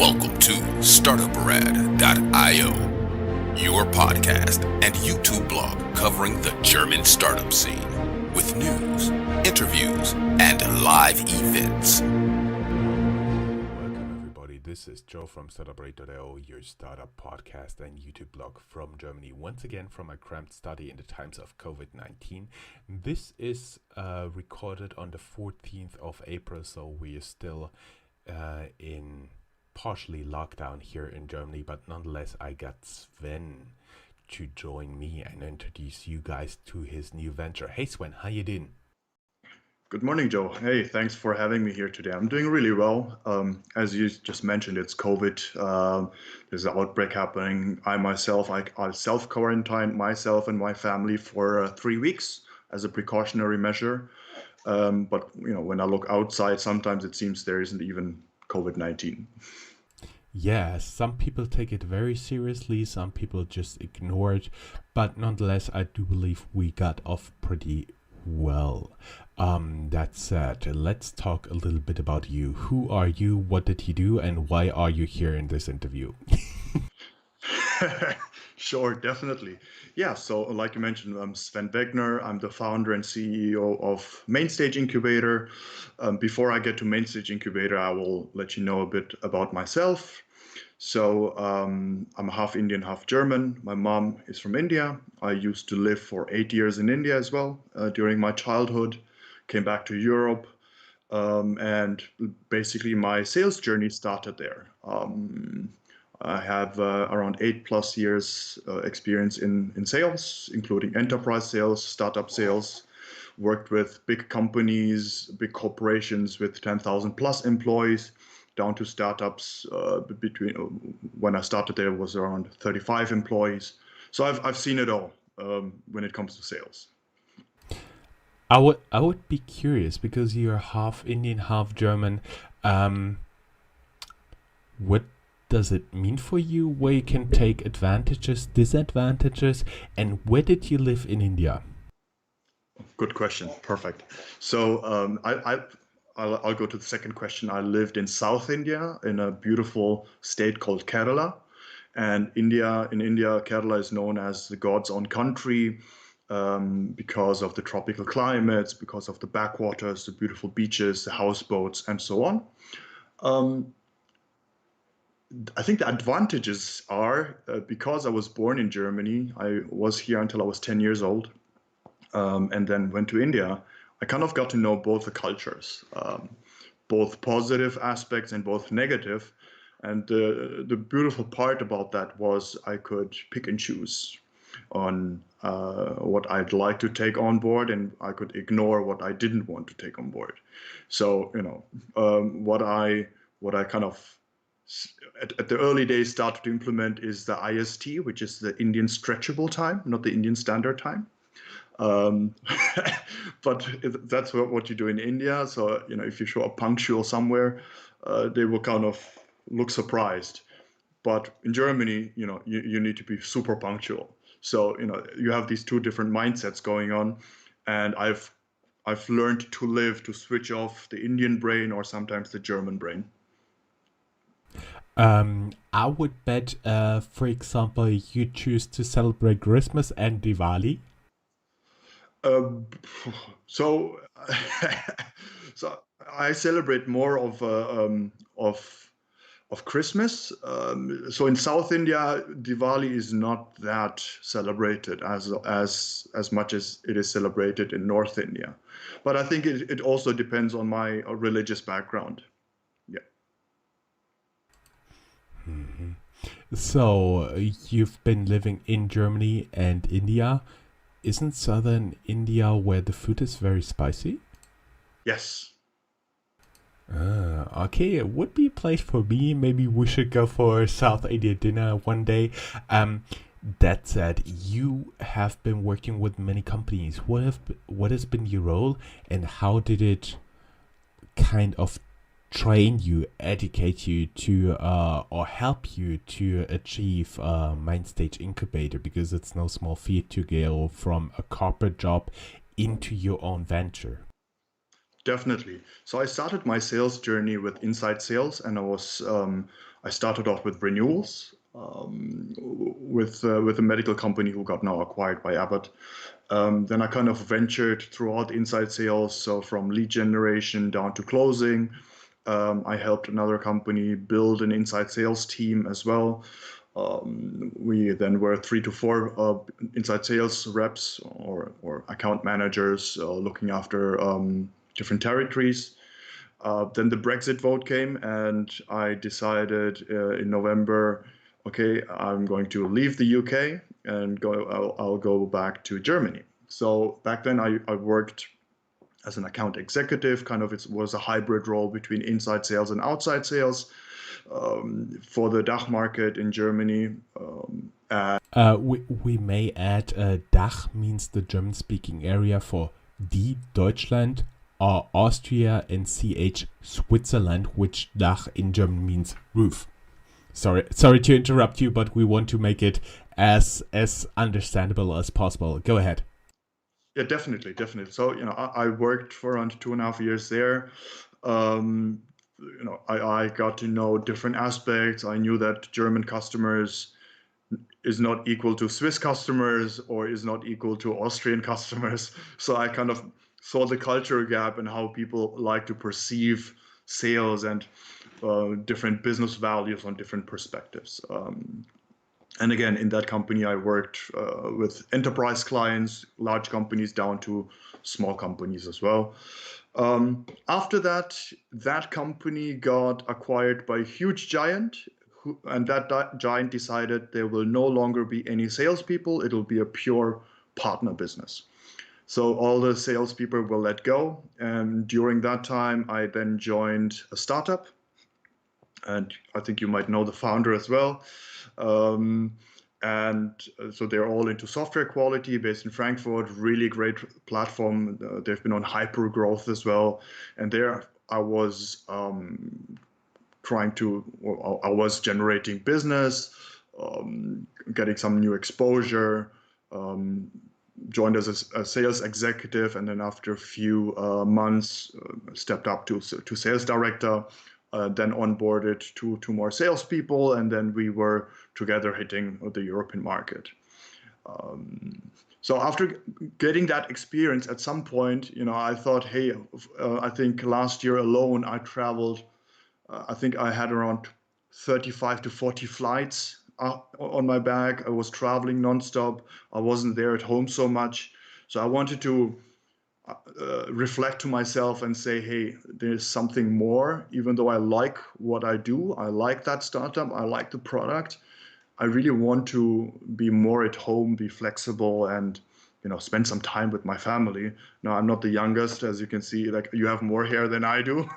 Welcome to Startuprad.io, your podcast and YouTube blog covering the German startup scene with news, interviews, and live events. Welcome everybody, this is Joe from Startuprad.io, your startup podcast and YouTube blog from Germany. Once again from a cramped study in the times of COVID-19. This is recorded on the 14th of April, so we are still in partially lockdown here in Germany, but nonetheless I got Swen to join me and introduce you guys to his new venture. Hey Swen, how you doing? Good morning, Joe. Hey, thanks for having me here today. I'm doing really well. As you just mentioned, it's COVID. There's an outbreak happening. I self-quarantined myself and my family for 3 weeks as a precautionary measure. But when I look outside, sometimes it seems there isn't even COVID-19. Yeah, some people take it very seriously, some people just ignore it, but nonetheless, I do believe we got off pretty well. That said, let's talk a little bit about you. Who are you? What did you do? And why are you here in this interview? Sure, definitely. Yeah, so like you mentioned, I'm Swen Wegner. I'm the founder and CEO of Mainstage Incubator. Before I get to Mainstage Incubator, I will let you know a bit about myself. So I'm half Indian, half German. My mom is from India. I used to live for 8 years in India as well during my childhood. Came back to Europe, and basically my sales journey started there. I have around 8+ years experience in sales, including enterprise sales, startup sales, worked with big companies, big corporations with 10,000 plus employees, down to startups between when I started there was around 35 employees. So I've seen it all when it comes to sales. I would be curious because you're half Indian, half German. What does it mean for you? Where you can take advantages, disadvantages, and where did you live in India? Good question. Perfect. So I'll go to the second question. I lived in South India in a beautiful state called Kerala, and in India, Kerala is known as the God's own country because of the tropical climates, because of the backwaters, the beautiful beaches, the houseboats, and so on. I think the advantages are because I was born in Germany, I was here until I was 10 years old, and then went to India. I kind of got to know both the cultures, both positive aspects and both negative. And the beautiful part about that was I could pick and choose on what I'd like to take on board, and I could ignore what I didn't want to take on board. So, what I kind of at the early days started to implement is the IST, which is the Indian stretchable time, not the Indian standard time. But that's what you do in India. So, if you show up punctual somewhere, they will kind of look surprised. But in Germany, you need to be super punctual. So, you have these two different mindsets going on. And I've learned to switch off the Indian brain or sometimes the German brain. I would bet, for example, you choose to celebrate Christmas and Diwali. So I celebrate more of Christmas. So in South India, Diwali is not that celebrated as much as it is celebrated in North India. But I think it also depends on my religious background. Yeah. Mm-hmm. So you've been living in Germany and India. Isn't southern India where the food is very spicy? Yes. Okay, it would be a place for me. Maybe we should go for South India dinner one day. That said, you have been working with many companies. What has been your role, and how did it kind of train you, educate you to, or help you to achieve Mainstage Incubator? Because it's no small feat to go from a corporate job into your own venture. Definitely. So I started my sales journey with inside sales, and I started off with renewals with a medical company who got now acquired by Abbott. Then I kind of ventured throughout inside sales, so from lead generation down to closing. I helped another company build an inside sales team as well. We then were 3 to 4 inside sales reps or account managers looking after different territories. Then the Brexit vote came, and I decided in November, okay, I'm going to leave the UK and I'll go back to Germany. So back then I worked as an account executive, kind of it was a hybrid role between inside sales and outside sales for the DACH market in Germany. We may add DACH means the German-speaking area for D, Deutschland, or Austria, and CH, Switzerland, which DACH in German means roof. Sorry to interrupt you, but we want to make it as understandable as possible. Go ahead. Yeah, definitely. So, I worked for around 2.5 years there. I got to know different aspects. I knew that German customers is not equal to Swiss customers or is not equal to Austrian customers. So I kind of saw the cultural gap and how people like to perceive sales and different business values on different perspectives. And again, in that company, I worked with enterprise clients, large companies down to small companies as well. After that company got acquired by a huge giant, and that giant decided there will no longer be any salespeople. It'll be a pure partner business. So all the salespeople were let go. And during that time, I then joined a startup. And I think you might know the founder as well. And so they're all into software quality, based in Frankfurt, really great platform. They've been on hyper growth as well. And there I was I was generating business, getting some new exposure, joined as a sales executive, and then after a few months stepped up to sales director. Then onboarded two more salespeople, and then we were together hitting the European market. So after getting that experience, at some point, I thought, hey, I think last year alone I traveled. I think I had around 35 to 40 flights on my bag. I was traveling nonstop. I wasn't there at home so much. So I wanted to reflect to myself and say, hey, there's something more. Even though I like what I do, I like that startup, I like the product, I really want to be more at home, be flexible, and spend some time with my family. Now, I'm not the youngest, as you can see. Like, you have more hair than I do.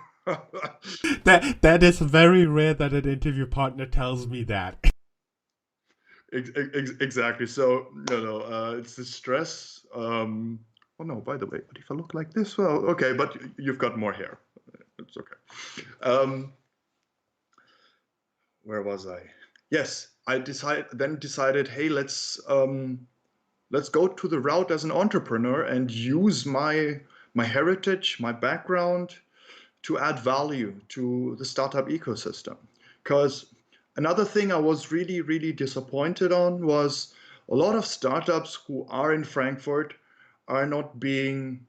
That is very rare that an interview partner tells me that. Exactly. So it's the stress. Oh no, by the way, but if I look like this, well, okay, but you've got more hair. It's okay. Where was I? Yes, I decided, hey, let's go to the route as an entrepreneur and use my heritage, my background to add value to the startup ecosystem. Because another thing I was really, really disappointed on was a lot of startups who are in Frankfurt are not being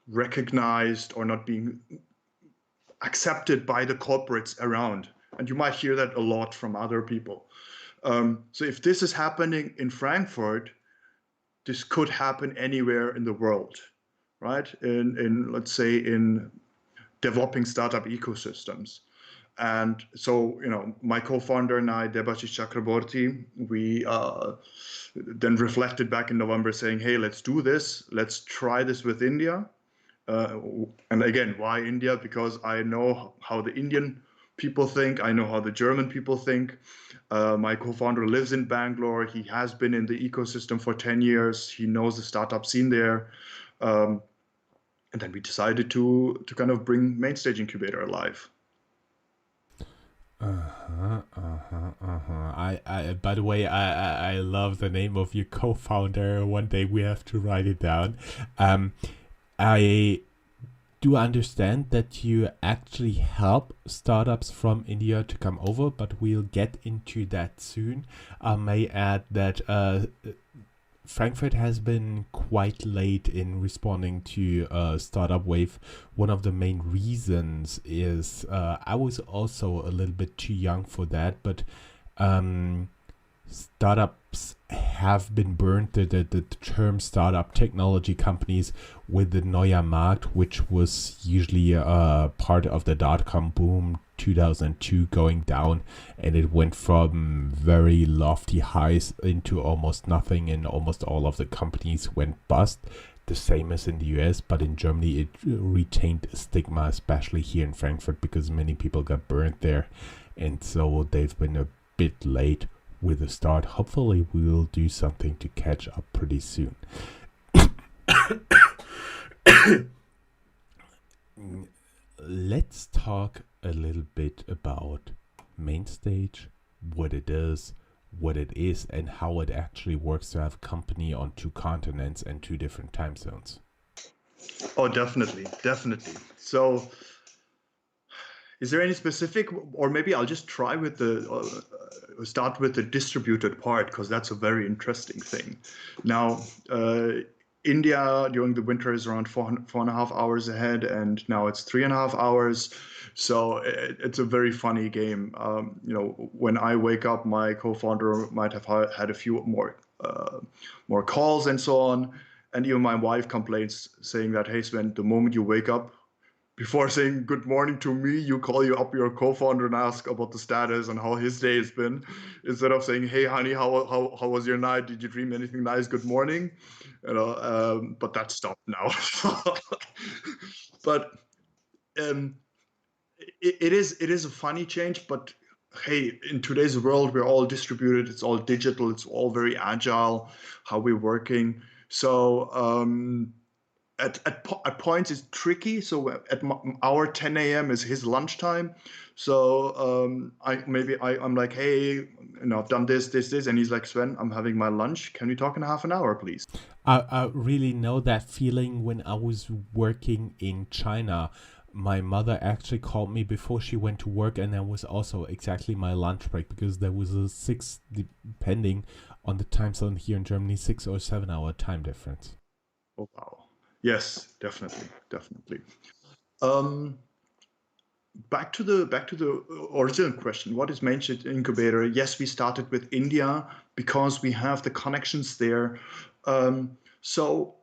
recognized or not being accepted by the corporates around. And you might hear that a lot from other people. So if this is happening in Frankfurt, this could happen anywhere in the world, right? In let's say in developing startup ecosystems. And so, my co-founder and I, Debashish Chakraborty, we then reflected back in November saying, hey, let's do this. Let's try this with India. And again, why India? Because I know how the Indian people think. I know how the German people think. My co-founder lives in Bangalore. He has been in the ecosystem for 10 years. He knows the startup scene there. And then we decided to kind of bring Mainstage Incubator alive. By the way, I love the name of your do do understand that you actually help startups from India to come over, but we'll get into that soon. I may add that Frankfurt has been quite late in responding to Startup Wave. One of the main reasons is I was also a little bit too young for that, but startups have been burned, the term startup technology companies, with the Neue Markt, which was usually part of the dot-com boom 2002 going down, and it went from very lofty highs into almost nothing, and almost all of the companies went bust. The same as in the US, but in Germany it retained a stigma, especially here in Frankfurt, because many people got burned there, and so they've been a bit late with the start. Hopefully we'll do something to catch up pretty soon. Let's talk a little bit about Mainstage, what it is, and how it actually works to have a company on 2 continents and 2 different time zones. Oh, definitely. So, is there any specific, or maybe I'll just try with start with the distributed part, because that's a very interesting thing. Now, India during the winter is around 4.5 hours ahead, and now it's 3.5 hours. So it's a very funny game. When I wake up, my co-founder might have had a few more calls and so on. And even my wife complains, saying that, hey, Sven, the moment you wake up, before saying good morning to me, you call your co-founder and ask about the status and how his day has been, instead of saying, hey, honey, how was your night? Did you dream anything nice? Good morning. But that stopped now. But it is a funny change. But hey, in today's world, we're all distributed. It's all digital. It's all very agile, how we're working. So at points it's tricky. So at our 10 a.m. is his lunchtime. So I'm like, hey, I've done this, and he's like, Sven, I'm having my lunch. Can we talk in half an hour, please? I really know that feeling. When I was working in China, my mother actually called me before she went to work, and that was also exactly my lunch break, because there was a 6, depending on the time zone here in Germany, 6 or 7 hour time difference. Oh, wow. Yes, definitely. Back to the original question. What is Mainstage Incubator? Yes, we started with India because we have the connections there. So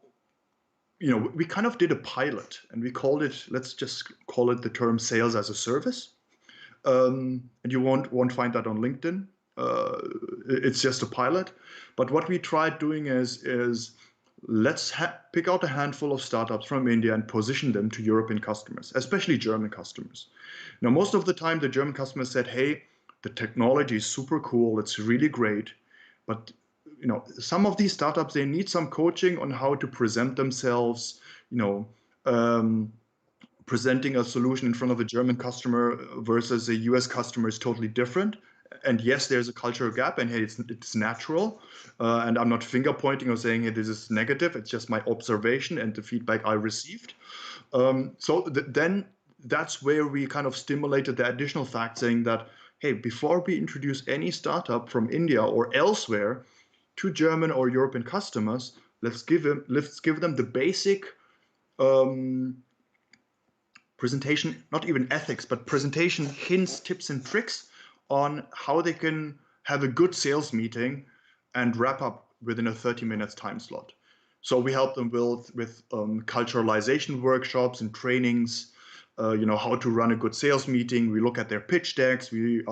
we kind of did a pilot, and we called it. Let's just call it the term sales as a service. And you won't find that on LinkedIn. It's just a pilot. But what we tried doing is let's pick out a handful of startups from India and position them to European customers, especially German customers. Now, most of the time, the German customers said, hey, the technology is super cool. It's really great. But some of these startups, they need some coaching on how to present themselves. Presenting a solution in front of a German customer versus a US customer is totally different. And yes, there's a cultural gap, and hey, it's natural. And I'm not finger pointing or saying, hey, this is negative. It's just my observation and the feedback I received. Then that's where we kind of stimulated the additional fact, saying that, hey, before we introduce any startup from India or elsewhere to German or European customers, let's give them the basic presentation, not even ethics, but presentation hints, tips, and tricks on how they can have a good sales meeting and wrap up within a 30 minutes time slot. So we help them with culturalization workshops and trainings, how to run a good sales meeting. We look at their pitch decks. We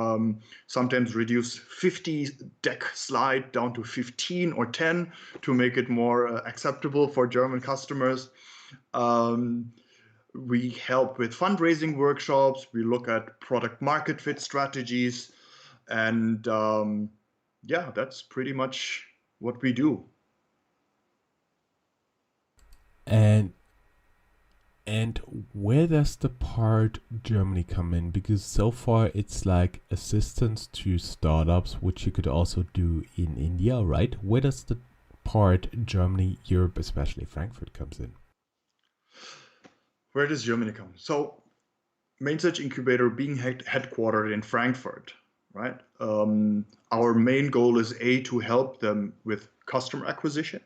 sometimes reduce 50 deck slide down to 15 or 10 to make it more acceptable for German customers. We help with fundraising workshops. We look at product market fit strategies. And that's pretty much what we do. And where does the part Germany come in? Because so far it's like assistance to startups, which you could also do in India, right? Where does the part Germany, Europe, especially Frankfurt, comes in? Where does Germany come? So Mainstage Incubator being headquartered in Frankfurt, right? Our main goal is to help them with customer acquisition.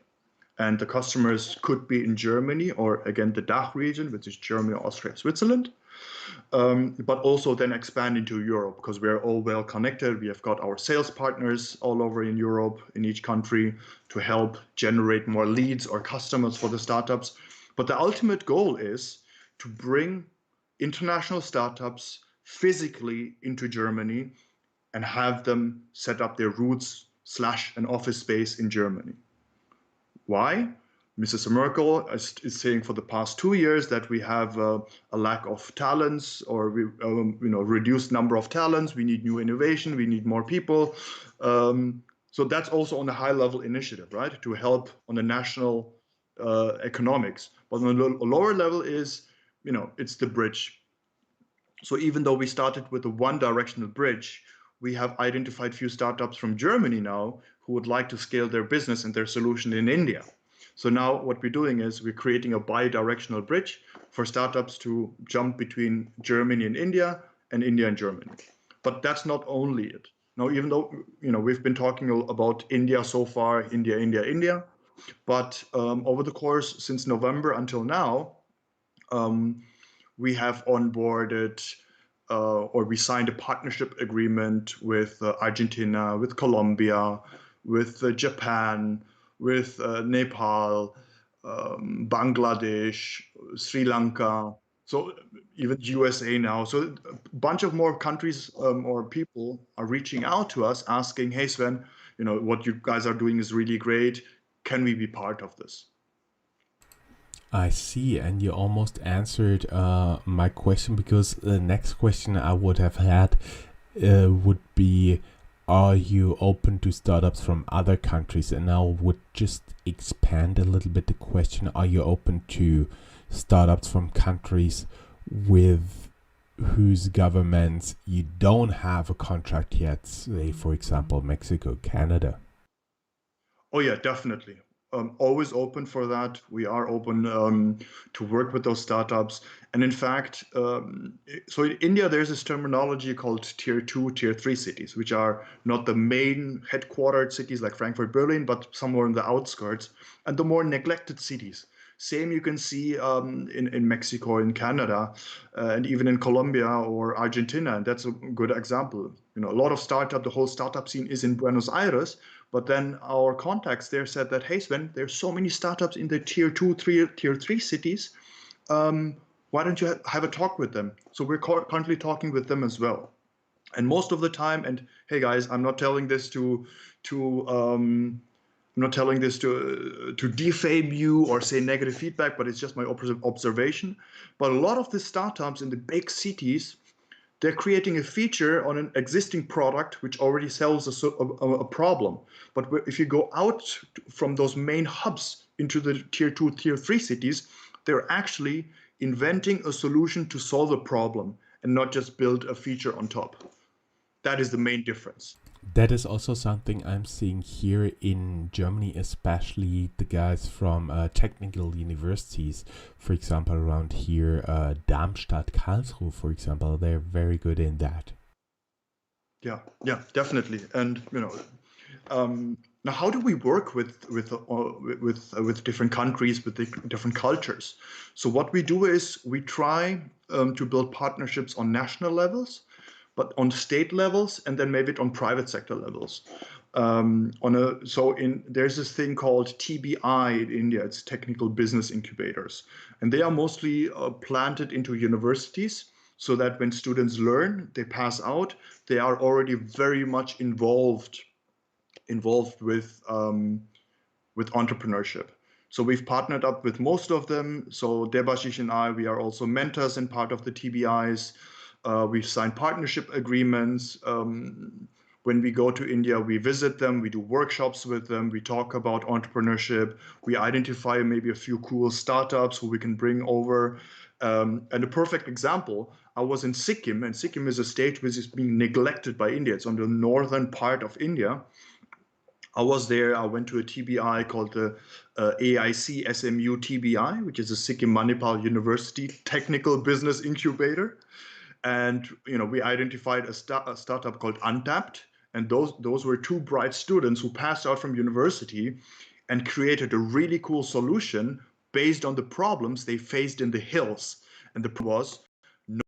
And the customers could be in Germany or again the DACH region, which is Germany, Austria, Switzerland, but also then expand into Europe because we're all well connected. We have got our sales partners all over in Europe, in each country, to help generate more leads or customers for the startups. But the ultimate goal is to bring international startups physically into Germany and have them set up their roots / an office space in Germany. Why? Mrs. Merkel is saying for the past 2 years that we have a lack of talents or reduced number of talents. We need new innovation. We need more people. So that's also on a high level initiative, right? To help on the national economics. But on a lower level is, it's the bridge. So even though we started with a one directional bridge, we have identified few startups from Germany now who would like to scale their business and their solution in India. So now what we're doing is we're creating a bi-directional bridge for startups to jump between Germany and India and Germany. But that's not only it. Now, even though we've been talking about India so far, India, but over the course since November until now, we have onboarded or we signed a partnership agreement with Argentina, with Colombia, with Japan, with Nepal, Bangladesh, Sri Lanka, so even USA now. So a bunch of more countries or people are reaching out to us asking, hey, Sven, what you guys are doing is really great. Can we be part of this? I see, and you almost answered my question, because the next question I would have had would be, are you open to startups from other countries? And I would just expand a little bit the question, are you open to startups from countries with whose governments you don't have a contract yet, say for example Mexico, Canada? Oh yeah, definitely. Always open for that. We are open to work with those startups. And in fact, so in India, there's this terminology called tier 2, tier 3 cities, which are not the main headquartered cities like Frankfurt, Berlin, but somewhere in the outskirts, and the more neglected cities. Same you can see in Mexico, in Canada, and even in Colombia or Argentina. And that's a good example. A lot of the whole startup scene is in Buenos Aires, but then our contacts there said that, hey, Sven, there's so many startups in the tier 2, tier 3 cities. Why don't you have a talk with them? So we're currently talking with them as well. And most of the time, and hey guys, I'm not telling this to defame you or say negative feedback, but it's just my observation. But a lot of the startups in the big cities, they're creating a feature on an existing product which already solves a problem. But if you go out from those main hubs into the tier 2, tier 3 cities, they're actually inventing a solution to solve a problem and not just build a feature on top. That is the main difference. That is also something I'm seeing here in Germany, especially the guys from technical universities, for example, around here, Darmstadt, Karlsruhe, for example, they're very good in that. Yeah, definitely. And now how do we work with different countries, with different cultures? So what we do is we try to build partnerships on national levels, but on state levels, and then maybe on private sector levels. There's this thing called TBI in India. It's Technical Business Incubators, and they are mostly planted into universities, so that when students learn, they pass out, they are already very much involved with entrepreneurship. So we've partnered up with most of them. So Debashish and I, we are also mentors and part of the TBIs. We've signed partnership agreements. When we go to India, we visit them, we do workshops with them, we talk about entrepreneurship, we identify maybe a few cool startups who we can bring over. And a perfect example, I was in Sikkim, and Sikkim is a state which is being neglected by India. It's on the northern part of India. I was there. I went to a TBI called the AIC SMU TBI, which is a Sikkim Manipal University Technical Business Incubator. And we identified a startup called Untapped, and those were two bright students who passed out from university and created a really cool solution based on the problems they faced in the hills. And the problem was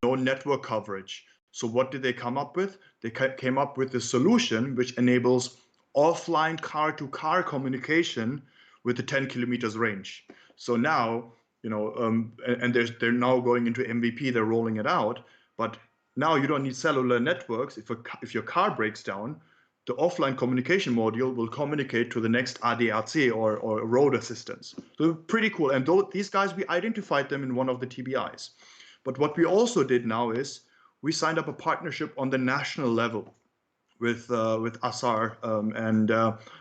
no network coverage. So what did they come up with? They came up with a solution which enables offline car-to-car communication with a 10 kilometers range. So now, and they're now going into MVP. They're rolling it out, but now you don't need cellular networks. If your car breaks down, the offline communication module will communicate to the next ADAC or road assistance. So pretty cool. And these guys, we identified them in one of the TBIs. But what we also did now is we signed up a partnership on the national level with ASAR. And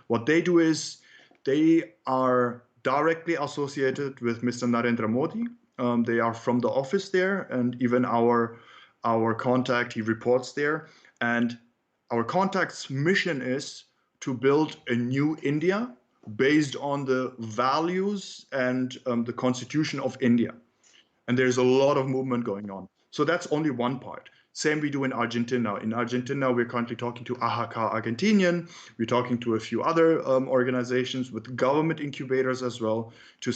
what they do is they are directly associated with Mr. Narendra Modi. They are from the office there, and even our contact, he reports there. And our contact's mission is to build a new India based on the values and the constitution of India. And there's a lot of movement going on. So that's only one part. Same we do in Argentina. In Argentina, we're currently talking to AHK Argentinian. We're talking to a few other organizations with government incubators as well to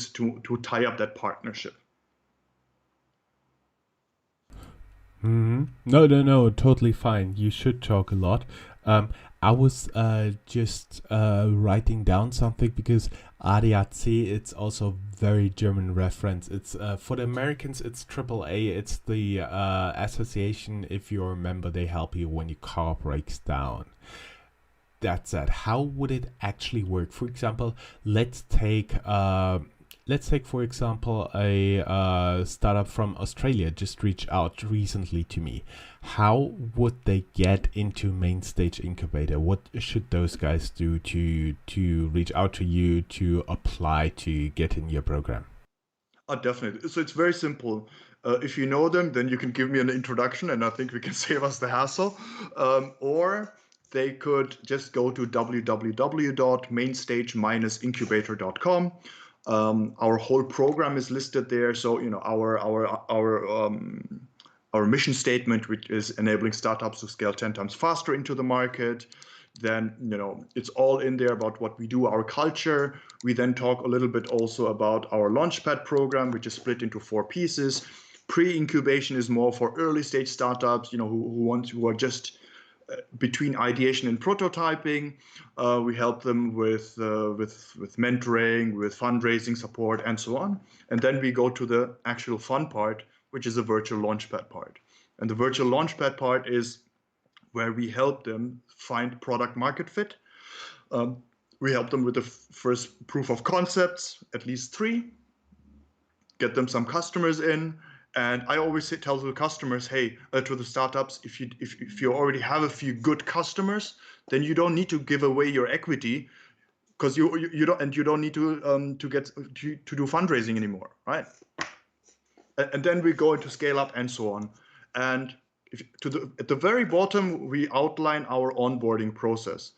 tie up that partnership. No, totally fine. You should talk a lot. I was just writing down something because ADAC, it's also very German reference. It's for the Americans, it's AAA. It's the association. If you're a member, they help you when your car breaks down. That said, how would it actually work? For example, let's take for example a startup from Australia just reached out recently to me. How would they get into Mainstage Incubator? What should those guys do to reach out to you to apply to get in your program? Definitely. So it's very simple. If you know them, then you can give me an introduction, and I think we can save us the hassle. Or they could just go to www.mainstage-incubator.com. Our whole program is listed there. So our mission statement, which is enabling startups to scale 10 times faster into the market. Then it's all in there about what we do, our culture. We then talk a little bit also about our Launchpad program, which is split into 4 pieces. Pre-incubation is more for early stage startups, who are just between ideation and prototyping. We help them with mentoring, with fundraising support, and so on. And then we go to the actual fun part, which is a virtual launchpad part. And the virtual launchpad part is where we help them find product market fit. We help them with the first proof of concepts, at least 3, get them some customers in. And I always tell the customers, hey, to the startups, if you already have a few good customers, then you don't need to give away your equity, because you don't need to do fundraising anymore, right? And then we go into scale up and so on. And at the very bottom, we outline our onboarding process.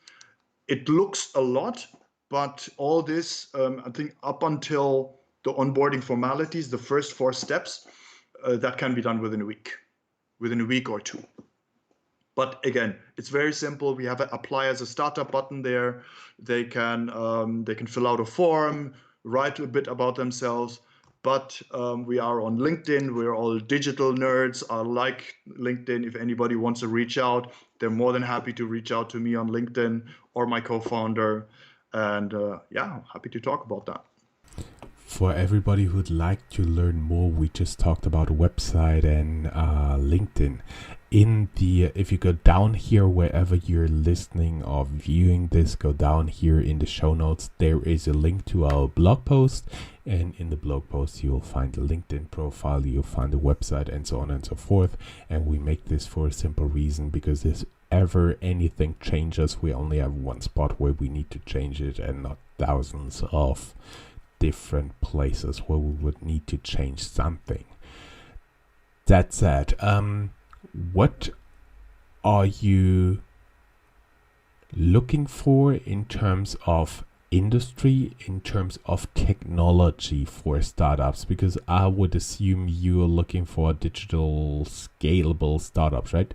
It looks a lot, but all this, I think up until the onboarding formalities, the first 4 steps, that can be done within a week or 2. But again, it's very simple. We have an apply as a startup button there. They can fill out a form, write a bit about themselves. But we are on LinkedIn. We're all digital nerds. I like LinkedIn. If anybody wants to reach out, they're more than happy to reach out to me on LinkedIn or my co-founder. And happy to talk about that. For everybody who'd like to learn more, we just talked about a website and LinkedIn. If you go down here, wherever you're listening or viewing this, go down here in the show notes. There is a link to our blog post, and in the blog post you'll find the LinkedIn profile, you'll find the website, and so on and so forth. And we make this for a simple reason, because if ever anything changes, we only have one spot where we need to change it, and not thousands of different places where we would need to change something. That said, what are you looking for in terms of industry, in terms of technology for startups? Because I would assume you're looking for digital scalable startups, right?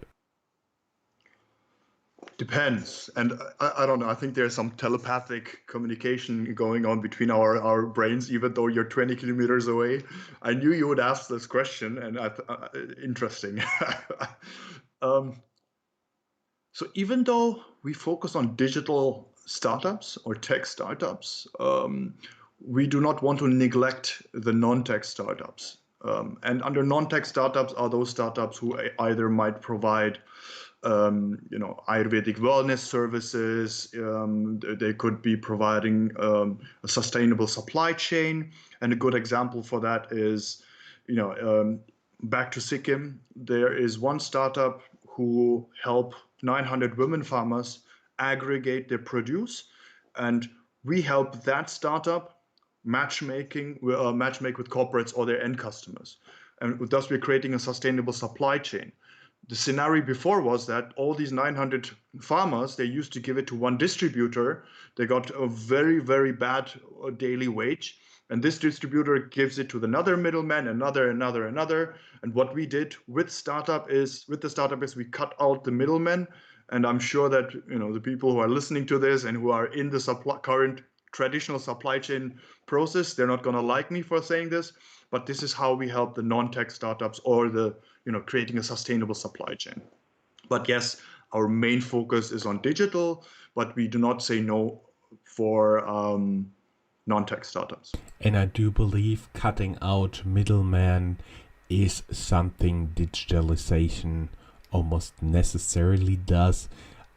Depends. And I don't know. I think there's some telepathic communication going on between our brains, even though you're 20 kilometers away. I knew you would ask this question, and interesting. um, so even though we focus on digital startups or tech startups, we do not want to neglect the non-tech startups. And under non-tech startups are those startups who either might provide Ayurvedic wellness services. They could be providing a sustainable supply chain. And a good example for that is, back to Sikkim, there is one startup who help 900 women farmers aggregate their produce. And we help that startup matchmake with corporates or their end customers. And thus we're creating a sustainable supply chain. The scenario before was that all these 900 farmers, they used to give it to one distributor. They got a very, very bad daily wage. And this distributor gives it to another middleman, another. And what we did with the startup is we cut out the middlemen. And I'm sure that the people who are listening to this and who are in the current traditional supply chain process, they're not going to like me for saying this, but this is how we help the non-tech startups or the creating a sustainable supply chain. But yes, our main focus is on digital, but we do not say no for non-tech startups. And I do believe cutting out middleman is something digitalization almost necessarily does.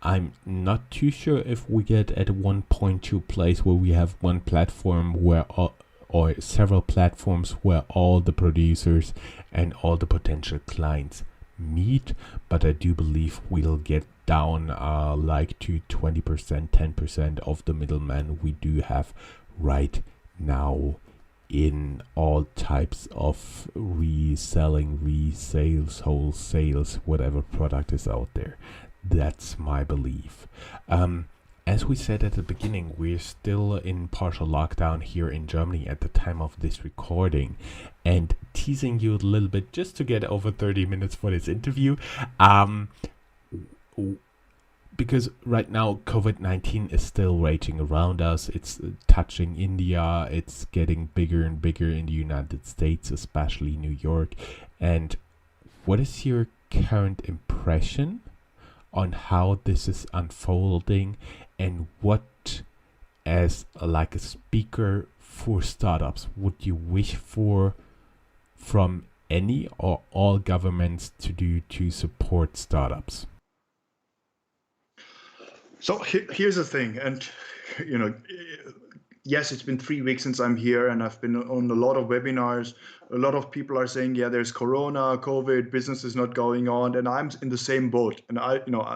I'm not too sure if we get at one point to a place where we have one platform where or several platforms where all the producers and all the potential clients meet, but I do believe we'll get down like to 20%, 10% of the middlemen we do have right now in all types of reselling, resales, wholesales, whatever product is out there. That's my belief. As we said at the beginning, we're still in partial lockdown here in Germany at the time of this recording, and teasing you a little bit just to get over 30 minutes for this interview, because right now COVID-19 is still raging around us. It's touching India, it's getting bigger and bigger in the United States, especially New York. And what is your current impression on how this is unfolding, and what, as like a speaker for startups, would you wish for from any or all governments to do to support startups? So here's the thing, and yes, it's been 3 weeks since I'm here, and I've been on a lot of webinars. A lot of people are saying, yeah, there's Corona, COVID, business is not going on, and I'm in the same boat. And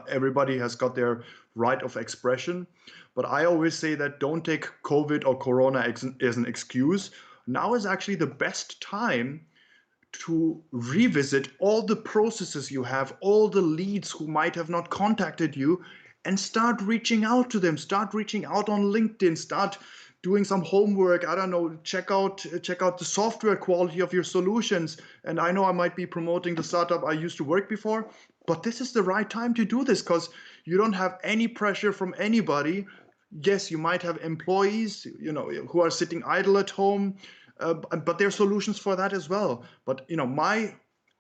everybody has got their right of expression, but I always say that don't take COVID or Corona as an excuse. Now is actually the best time to revisit all the processes you have, all the leads who might have not contacted you, and start reaching out to them. Start reaching out on LinkedIn. Start doing some homework. I don't know. Check out the software quality of your solutions. And I know I might be promoting the startup I used to work before, but this is the right time to do this because you don't have any pressure from anybody. Yes, you might have employees, who are sitting idle at home, but there are solutions for that as well. But my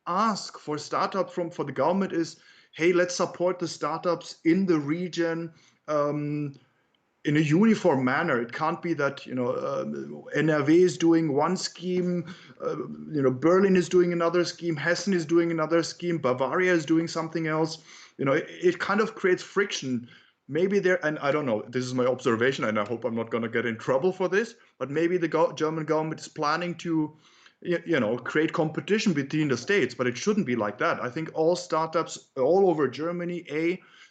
ask for for the government is, hey, let's support the startups in the region in a uniform manner. It can't be that NRW is doing one scheme, Berlin is doing another scheme, Hessen is doing another scheme, Bavaria is doing something else. It kind of creates friction. Maybe and I don't know, this is my observation, and I hope I'm not going to get in trouble for this, but maybe the German government is planning to create competition between the states, but it shouldn't be like that. I think all startups all over Germany,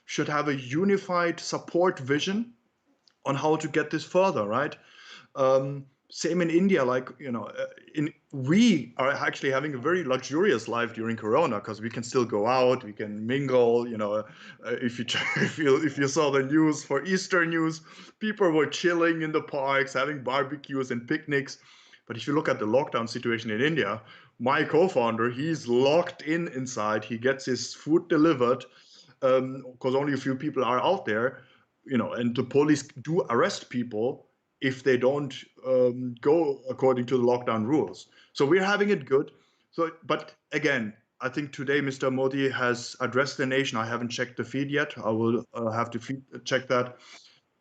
should have a unified support vision on how to get this further, right? Same in India, like, we are actually having a very luxurious life during Corona because we can still go out, we can mingle. If you if you saw the news for Easter news, people were chilling in the parks, having barbecues and picnics. But if you look at the lockdown situation in India, my co-founder, he's locked inside. He gets his food delivered because only a few people are out there, and the police do arrest people if they don't go according to the lockdown rules. So we're having it good. But again, I think today Mr. Modi has addressed the nation. I haven't checked the feed yet. I will have to check that.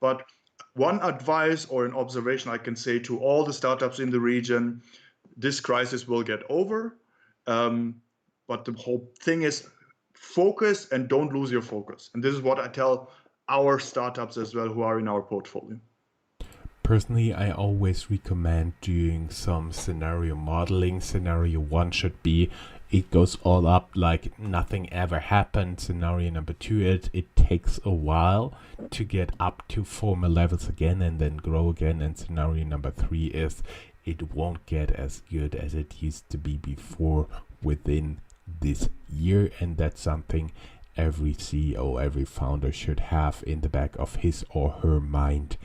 But one advice or an observation I can say to all the startups in the region: this crisis will get over. But the whole thing is focus and don't lose your focus. And this is what I tell our startups as well who are in our portfolio. Personally, I always recommend doing some scenario modeling. Scenario 1 should be it goes all up like nothing ever happened. Scenario number 2, it takes a while to get up to former levels again and then grow again. And scenario number 3 is it won't get as good as it used to be before within this year. And that's something every CEO, every founder should have in the back of his or her mind.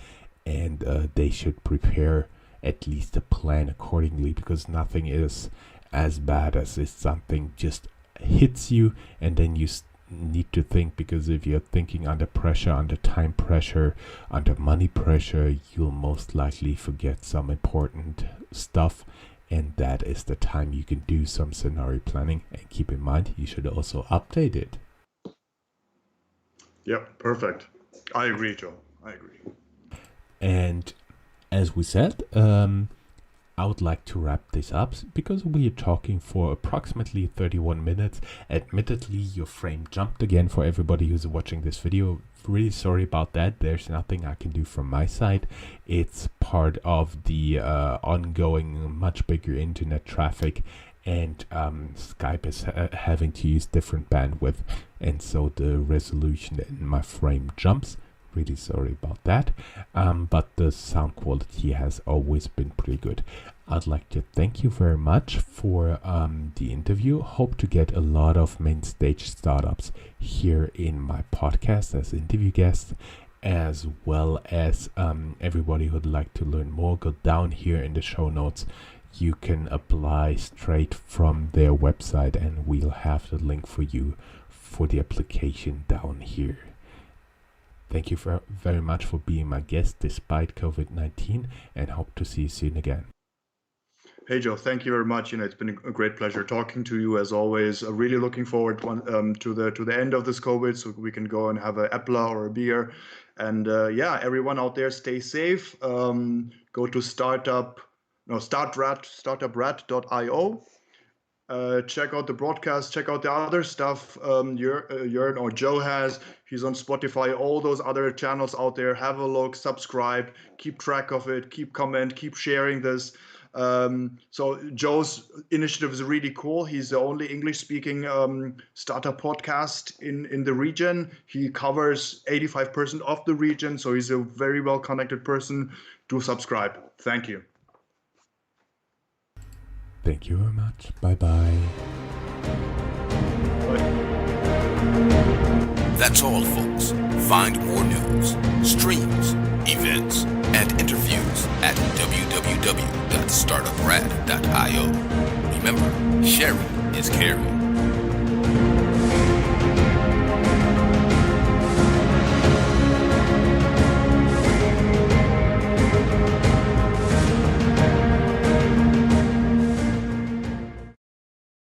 And they should prepare at least a plan accordingly, because nothing is as bad as if something just hits you and then you need to think, because if you're thinking under pressure, under time pressure, under money pressure, you'll most likely forget some important stuff. And that is the time you can do some scenario planning. And keep in mind, you should also update it. Yep, perfect. I agree, Joe. I agree. And as we said, I would like to wrap this up because we are talking for approximately 31 minutes. Admittedly, your frame jumped again for everybody who's watching this video. Really sorry about that. There's nothing I can do from my side. It's part of the ongoing much bigger internet traffic, and Skype is having to use different bandwidth, and so the resolution in my frame jumps. Really sorry about that, but the sound quality has always been pretty good. I'd like to thank you very much for the interview. Hope to get a lot of Mainstage startups here in my podcast as interview guests, as well as everybody who'd like to learn more. Go down here in the show notes. You can apply straight from their website, and we'll have the link for you for the application down here. Thank you very much for being my guest despite COVID-19, and hope to see you soon again. Hey, Joe, thank you very much. It's been a great pleasure talking to you as always. Really looking forward to the end of this COVID, so we can go and have an apple or a beer. And everyone out there, stay safe. Go to Startuprad.io. Check out the broadcast, check out the other stuff Jörn or Joe has. He's on Spotify, all those other channels out there. Have a look, subscribe, keep track of it, keep comment, keep sharing this. So Joe's initiative is really cool. He's the only English-speaking startup podcast in the region. He covers 85% of the region, so he's a very well-connected person. Do subscribe. Thank you. Thank you very much. Bye-bye. Bye. That's all, folks. Find more news, streams, events, and interviews at www.startuprad.io. Remember, sharing is caring.